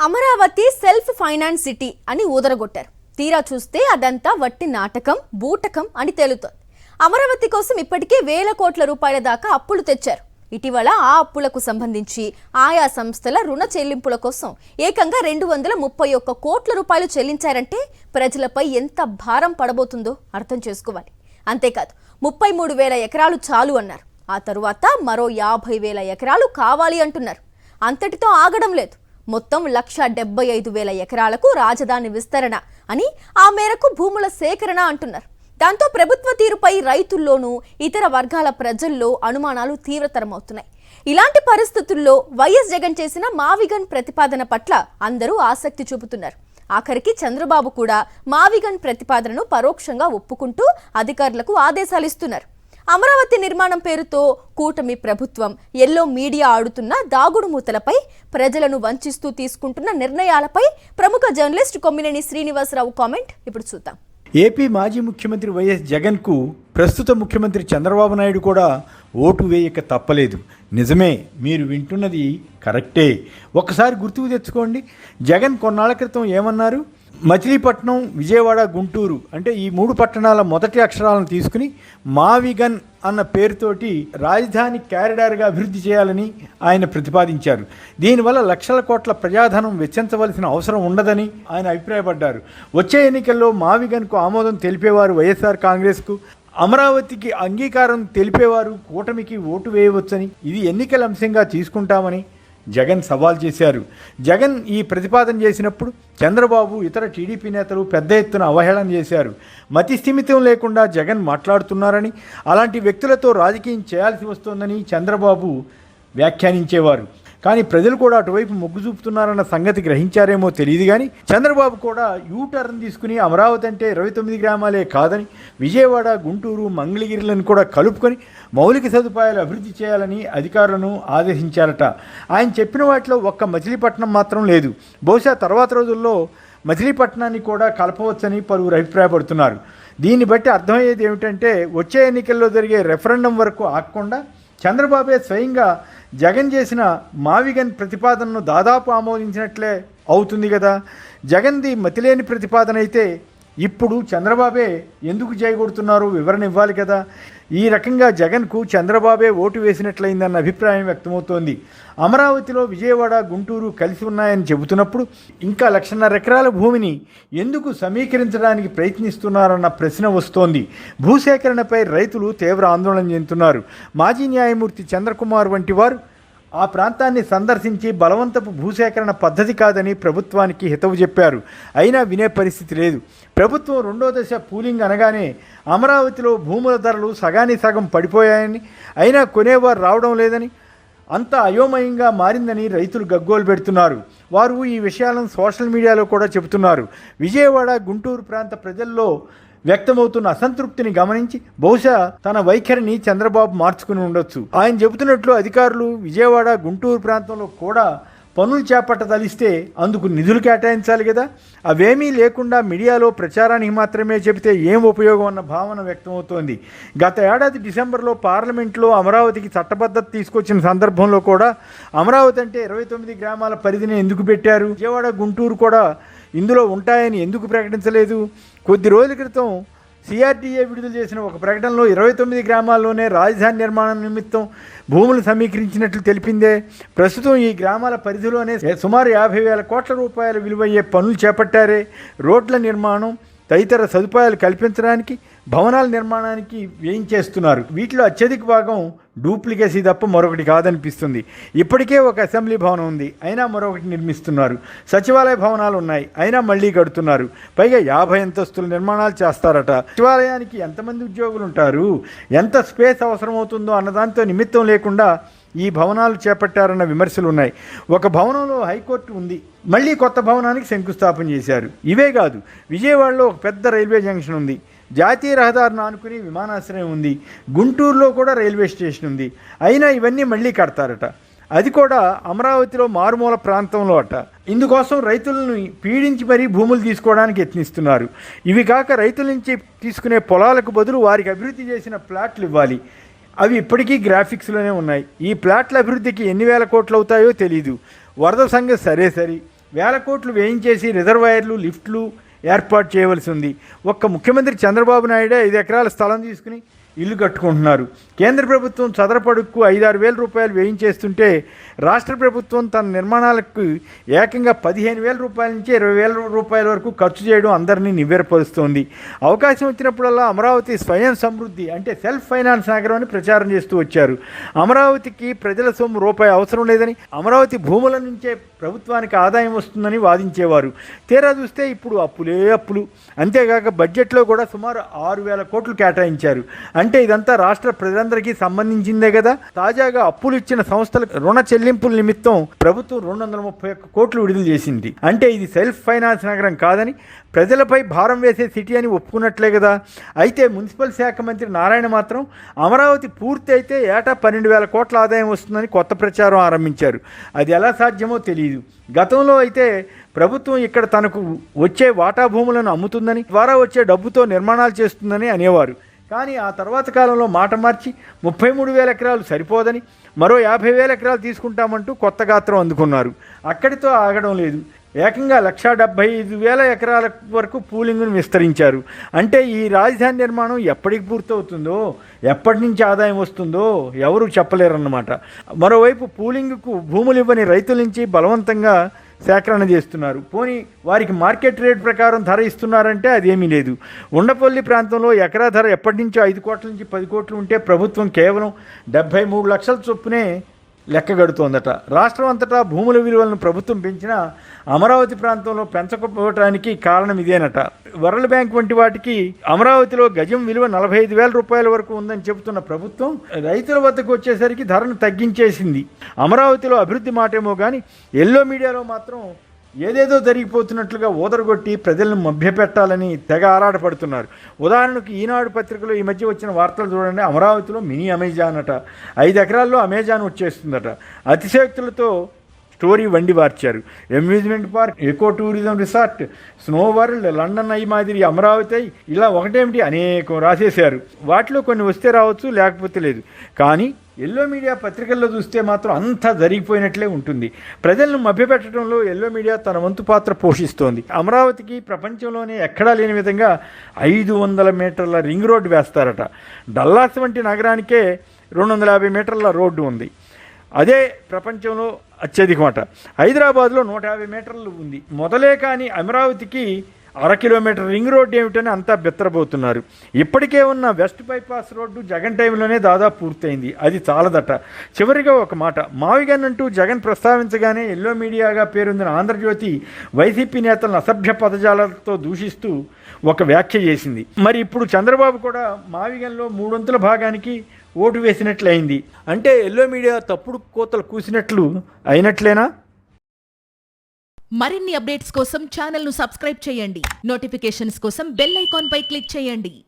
Amaravati self finance city అని ఊదరగొట్టారు. తీరా చూస్తే అదంతా వట్టి నాటకం, బూటకం అని తేలుతోంది. అమరావతి కోసం ఇప్పటికే వేల కోట్ల రూపాయల దాకా అప్పులు తెచ్చారు. ఇటీవల ఆ అప్పులకు సంబంధించి ఆయా సంస్థల రుణ చెల్లింపుల కోసం ఏకంగా 231 కోట్ల రూపాయలు చెల్లించారంటే ప్రజలపై ఎంత భారం పడబోతుందో అర్థం చేసుకోవాలి. అంతేకాదు 33,000 ఎకరాలు చాలు అన్నారు. ఆ తరువాత మరో 50,000 ఎకరాలు కావాలి అంటున్నారు. అంతటితో ఆగడం లేదు. మొత్తం 1,75,000 ఎకరాలకు రాజధాని విస్తరణ అని, ఆ మేరకు భూముల సేకరణ అంటున్నారు. దాంతో ప్రభుత్వ తీరుపై రైతుల్లోనూ ఇతర వర్గాల ప్రజల్లో అనుమానాలు తీవ్రతరమవుతున్నాయి. ఇలాంటి పరిస్థితుల్లో వైఎస్ జగన్ చేసిన మావిగన్ ప్రతిపాదన పట్ల అందరూ ఆసక్తి చూపుతున్నారు. ఆఖరికి చంద్రబాబు కూడా మావిగన్ ప్రతిపాదనను పరోక్షంగా ఒప్పుకుంటూ అధికారులకు ఆదేశాలు ఇస్తున్నారు. అమరావతి నిర్మాణం పేరుతో కూటమి ప్రభుత్వం ఎల్లో మీడియా ఆడుతున్న దాగుడు మూతలపై, ప్రజలను వంచిస్తూ తీసుకుంటున్న నిర్ణయాలపై ప్రముఖ జర్నలిస్ట్ కొమ్మినేని శ్రీనివాసరావు కామెంట్ ఇప్పుడు చూద్దాం. ఏపీ మాజీ ముఖ్యమంత్రి వైఎస్ జగన్కు ప్రస్తుత ముఖ్యమంత్రి చంద్రబాబు నాయుడు కూడా ఓటు వేయక తప్పలేదు. నిజమే, మీరు వింటున్నది కరెక్టే. ఒకసారి గుర్తుకు తెచ్చుకోండి. జగన్ కొన్నాళ్ల క్రితం ఏమన్నారు? మచిలీపట్నం, విజయవాడ, గుంటూరు అంటే ఈ 3 పట్టణాల మొదటి అక్షరాలను తీసుకుని మావిగన్ అన్న పేరుతోటి రాజధాని క్యారిడార్గా అభివృద్ధి చేయాలని ఆయన ప్రతిపాదించారు. దీనివల్ల లక్షల కోట్ల ప్రజాధనం వెచ్చించవలసిన అవసరం ఉండదని ఆయన అభిప్రాయపడ్డారు. వచ్చే ఎన్నికల్లో మావిగన్కు ఆమోదం తెలిపేవారు వైఎస్ఆర్ కాంగ్రెస్కు, అమరావతికి అంగీకారం తెలిపేవారు కూటమికి ఓటు వేయవచ్చని, ఇది ఎన్నికల అంశంగా తీసుకుంటామని జగన్ సవాల్ చేశారు. జగన్ ఈ ప్రతిపాదన చేసినప్పుడు చంద్రబాబు, ఇతర టీడీపీ నేతలు పెద్ద ఎత్తున అవహేళన చేశారు. మతి స్థిమితం లేకుండా జగన్ మాట్లాడుతున్నారని, అలాంటి వ్యక్తులతో రాజకీయం చేయాల్సి వస్తోందని చంద్రబాబు వ్యాఖ్యానించేవారు. కానీ ప్రజలు కూడా అటువైపు మొగ్గు చూపుతున్నారన్న సంగతి గ్రహించారేమో తెలియదు. కానీ చంద్రబాబు కూడా యూటర్న్ తీసుకుని అమరావతి అంటే 29 గ్రామాలే కాదని, విజయవాడ, గుంటూరు, మంగళగిరిలను కూడా కలుపుకొని మౌలిక సదుపాయాలు అభివృద్ధి చేయాలని అధికారులను ఆదేశించారట. ఆయన చెప్పిన వాటిలో ఒక్క మచిలీపట్నం మాత్రం లేదు. బహుశా తర్వాత రోజుల్లో మచిలీపట్నాన్ని కూడా కలపవచ్చని పలువురు అభిప్రాయపడుతున్నారు. దీన్ని బట్టి అర్థమయ్యేది ఏమిటంటే, వచ్చే ఎన్నికల్లో జరిగే రెఫరెండం వరకు ఆగకుండా చంద్రబాబే స్వయంగా జగన్ చేసిన మావిగన్ ప్రతిపాదనను దాదాపు ఆమోదించినట్లే అవుతుంది కదా. జగన్ది మతిలేని ప్రతిపాదన అయితే ఇప్పుడు చంద్రబాబే ఎందుకు చేయగొడుతున్నారో వివరణ ఇవ్వాలి కదా. ఈ రకంగా జగన్కు చంద్రబాబే ఓటు వేసినట్లయిందన్న అభిప్రాయం వ్యక్తమవుతోంది. అమరావతిలో విజయవాడ, గుంటూరు కలిసి ఉన్నాయని చెబుతున్నప్పుడు ఇంకా 1,50,000 ఎకరాల భూమిని ఎందుకు సమీకరించడానికి ప్రయత్నిస్తున్నారన్న ప్రశ్న వస్తోంది. భూసేకరణపై రైతులు తీవ్ర ఆందోళన చెందుతున్నారు. మాజీ న్యాయమూర్తి చంద్రకుమార్ వంటి వారు ఆ ప్రాంతాన్ని సందర్శించి బలవంతపు భూసేకరణ పద్ధతి కాదని ప్రభుత్వానికి హితవు చెప్పారు. అయినా వినే పరిస్థితి లేదు. ప్రభుత్వం 2వ దశ పూలింగ్ అనగానే అమరావతిలో భూముల ధరలు సగానికి సగం పడిపోయాయని, అయినా కొనేవారు రావడం లేదని, అంత అయోమయంగా మారిందని రైతులు గగ్గోలు పెడుతున్నారు. వారు ఈ విషయాలను సోషల్ మీడియాలో కూడా చెబుతున్నారు. విజయవాడ, గుంటూరు ప్రాంత ప్రజల్లో వ్యక్తమవుతున్న అసంతృప్తిని గమనించి బహుశా తన వైఖరిని చంద్రబాబు మార్చుకుని ఉండొచ్చు. ఆయన చెబుతున్నట్లు అధికారులు విజయవాడ, గుంటూరు ప్రాంతంలో కూడా పనులు చేపట్టదలిస్తే అందుకు నిధులు కేటాయించాలి కదా. అవేమీ లేకుండా మీడియాలో ప్రచారానికి మాత్రమే చెబితే ఏం ఉపయోగం అన్న భావన వ్యక్తమవుతోంది. గత ఏడాది డిసెంబర్లో పార్లమెంట్లో అమరావతికి చట్టబద్ధత తీసుకొచ్చిన సందర్భంలో కూడా అమరావతి అంటే 29 గ్రామాల పరిధిని ఎందుకు పెట్టారు? విజయవాడ, గుంటూరు కూడా ఇందులో ఉంటాయని ఎందుకు ప్రకటించలేదు? కొద్ది రోజుల క్రితం సిఆర్డీఏ విడుదల చేసిన ఒక ప్రకటనలో 29 గ్రామాల్లోనే రాజధాని నిర్మాణం నిమిత్తం భూములు సమీకరించినట్లు తెలిపిందే. ప్రస్తుతం ఈ గ్రామాల పరిధిలోనే సుమారు 50,000 కోట్ల రూపాయల విలువయ్యే పనులు చేపట్టారే. రోడ్ల నిర్మాణం, తదితర సదుపాయాలు కల్పించడానికి, భవనాల నిర్మాణానికి వేయించేస్తున్నారు. వీటిలో అత్యధిక భాగం డూప్లికేసీ తప్ప మరొకటి కాదనిపిస్తుంది. ఇప్పటికే ఒక అసెంబ్లీ భవనం ఉంది, అయినా మరొకటి నిర్మిస్తున్నారు. సచివాలయ భవనాలు ఉన్నాయి, అయినా మళ్ళీ కడుతున్నారు. పైగా 50 అంతస్తుల నిర్మాణాలు చేస్తారట. సచివాలయానికి ఎంతమంది ఉద్యోగులు ఉంటారు, ఎంత స్పేస్ అవసరమవుతుందో అన్నదాంతో నిమిత్తం లేకుండా ఈ భవనాలు చేపట్టారన్న విమర్శలు ఉన్నాయి. ఒక భవనంలో హైకోర్టు ఉంది, మళ్ళీ కొత్త భవనానికి శంకుస్థాపన చేశారు. ఇవే కాదు, విజయవాడలో ఒక పెద్ద రైల్వే జంక్షన్ ఉంది, జాతీయ రహదారిని ఆనుకుని విమానాశ్రయం ఉంది, గుంటూరులో కూడా రైల్వే స్టేషన్ ఉంది. అయినా ఇవన్నీ మళ్ళీ కడతారట. అది కూడా అమరావతిలో మారుమూల ప్రాంతంలో అట. ఇందుకోసం రైతులను పీడించి మరీ భూములు తీసుకోవడానికి యత్నిస్తున్నారు. ఇవి కాక రైతుల నుంచి తీసుకునే పొలాలకు బదులు వారికి అభివృద్ధి చేసిన ప్లాట్లు ఇవ్వాలి. అవి ఇప్పటికీ గ్రాఫిక్స్లోనే ఉన్నాయి. ఈ ప్లాట్ల అభివృద్ధికి ఎన్ని వేల కోట్లు అవుతాయో తెలీదు. వరద సంగతి సరే, వేల కోట్లు వేయించేసి రిజర్వాయర్లు, లిఫ్ట్లు ఏర్పాటు చేయవలసి ఉంది. ఒక్క ముఖ్యమంత్రి చంద్రబాబు నాయుడే 5 ఎకరాల స్థలం తీసుకుని ఇల్లు కట్టుకుంటున్నారు. కేంద్ర ప్రభుత్వం చదరపడుక్కు 5-6 వేల రూపాయలు వేయించేస్తుంటే రాష్ట్ర ప్రభుత్వం తన నిర్మాణాలకు ఏకంగా 15,000 రూపాయల నుంచి 20,000 రూపాయల వరకు ఖర్చు చేయడం అందరినీ నివ్వెరపరుస్తోంది. అవకాశం వచ్చినప్పుడల్లా అమరావతి స్వయం సమృద్ధి అంటే సెల్ఫ్ ఫైనాన్స్ నగరం అని ప్రచారం చేస్తూ వచ్చారు. అమరావతికి ప్రజల సొమ్ము రూపాయి అవసరం లేదని, అమరావతి భూముల నుంచే ప్రభుత్వానికి ఆదాయం వస్తుందని వాదించేవారు. తీరా చూస్తే ఇప్పుడు అప్పులే అప్పులు. అంతేకాక బడ్జెట్లో కూడా సుమారు 6,000 కోట్లు కేటాయించారు. అంటే ఇదంతా రాష్ట్ర ప్రజలందరికీ సంబంధించిందే కదా. తాజాగా అప్పులు ఇచ్చిన సంస్థలకు రుణ చెల్లింపుల నిమిత్తం ప్రభుత్వం 231 కోట్లు విడుదల చేసింది. అంటే ఇది సెల్ఫ్ ఫైనాన్స్ నగరం కాదని, ప్రజలపై భారం వేసే సిటీ అని ఒప్పుకున్నట్లే కదా. అయితే మున్సిపల్ శాఖ మంత్రి నారాయణ మాత్రం అమరావతి పూర్తి అయితే ఏటా 12,000 కోట్ల ఆదాయం వస్తుందని కొత్త ప్రచారం ఆరంభించారు. అది ఎలా సాధ్యమో తెలియదు. గతంలో అయితే ప్రభుత్వం ఇక్కడ తనకు వచ్చే వాటా భూములను అమ్ముతుందని, ద్వారా వచ్చే డబ్బుతో నిర్మాణాలు చేస్తుందని అనేవారు. కానీ ఆ తర్వాత కాలంలో మాట మార్చి 33,000 ఎకరాలు సరిపోదని మరో 50,000 ఎకరాలు తీసుకుంటామంటూ కొత్త గాత్రం అందుకున్నారు. అక్కడితో ఆగడం లేదు. ఏకంగా 1,75,000 ఎకరాల వరకు పూలింగ్ను విస్తరించారు. అంటే ఈ రాజధాని నిర్మాణం ఎప్పటికి పూర్తవుతుందో, ఎప్పటి నుంచి ఆదాయం వస్తుందో ఎవరూ చెప్పలేరన్నమాట. మరోవైపు పూలింగ్కు భూములు ఇవ్వని రైతుల నుంచి బలవంతంగా సేకరణ చేస్తున్నారు. పోనీ వారికి మార్కెట్ రేట్ ప్రకారం ధర ఇస్తున్నారంటే అదేమీ లేదు. ఉండపల్లి ప్రాంతంలో ఎకరా ధర ఎప్పటి నుంచో 5 కోట్ల నుంచి 10 కోట్లు ఉంటే ప్రభుత్వం కేవలం 73 లక్షల చొప్పునే లెక్కగడుతోందట. రాష్ట్రం అంతటా భూముల విలువలను ప్రభుత్వం పెంచినా అమరావతి ప్రాంతంలో పెంచకపోవటానికి కారణం ఇదేనట. వరల్డ్ బ్యాంక్ వంటి వాటికి అమరావతిలో గజం విలువ 45,000 రూపాయల వరకు ఉందని చెబుతున్న ప్రభుత్వం రైతుల వద్దకు వచ్చేసరికి ధరను తగ్గించేసింది. అమరావతిలో అభివృద్ధి మాటేమో కానీ ఎల్లో మీడియాలో మాత్రం ఏదేదో జరిగిపోతున్నట్లుగా ఊదరగొట్టి ప్రజలను మభ్యపెట్టాలని తెగ ఆరాటపడుతున్నారు. ఉదాహరణకు ఈనాడు పత్రికలో ఈ మధ్య వచ్చిన వార్తలు చూడండి. అమరావతిలో మినీ అమెజాన్ అట, 5 ఎకరాల్లో అమెజాన్ వచ్చేస్తుందట. అతిశయోక్తులతో స్టోరీ వండి వార్చారు. Amusement park, eco tourism resort, snow world, London అయి మాదిరి అమరావతి ఇలా ఒకటేమిటి అనేకం రాసేశారు. వాటిలో కొన్ని వస్తే రావచ్చు, లేకపోతే లేదు. కానీ ఎల్లో మీడియా పత్రికల్లో చూస్తే మాత్రం అంతా జరిగిపోయినట్లే ఉంటుంది. ప్రజలను మభ్యపెట్టడంలో ఎల్లో మీడియా తన వంతు పాత్ర పోషిస్తోంది. అమరావతికి ప్రపంచంలోనే ఎక్కడా లేని విధంగా 500 మీటర్ల రింగ్ రోడ్డు వేస్తారట. డల్లాస్ వంటి నగరానికే 250 మీటర్ల రోడ్డు ఉంది. అదే ప్రపంచంలో అత్యధికమట. హైదరాబాద్లో 150 మీటర్లు ఉంది. మొదలే కానీ అమరావతికి 1/2 కిలోమీటర్ రింగ్ రోడ్డు ఏమిటని అంతా బెత్తరబోతున్నారు. ఇప్పటికే ఉన్న వెస్ట్ బైపాస్ రోడ్డు జగన్ టైంలోనే దాదాపు పూర్తయింది. అది చాలదట. చివరిగా ఒక మాట, మావిగన్ అంటూ జగన్ ప్రస్తావించగానే ఎల్లో మీడియాగా పేరొందిన ఆంధ్రజ్యోతి వైసీపీ నేతలను అసభ్య పదజాలతో దూషిస్తూ ఒక వ్యాఖ్య చేసింది. మరి ఇప్పుడు చంద్రబాబు కూడా మావిగన్లో 3/4 భాగానికి ఓటు వేసినట్లయింది. అంటే ఎల్లో మీడియా తప్పుడు కోతలు కూసినట్లు అయినట్లేనా? మరిన్ని అప్డేట్స్ కోసం ఛానల్ను సబ్స్క్రైబ్ చేయండి. నోటిఫికేషన్స్ కోసం బెల్ ఐకాన్ పై క్లిక్ చేయండి.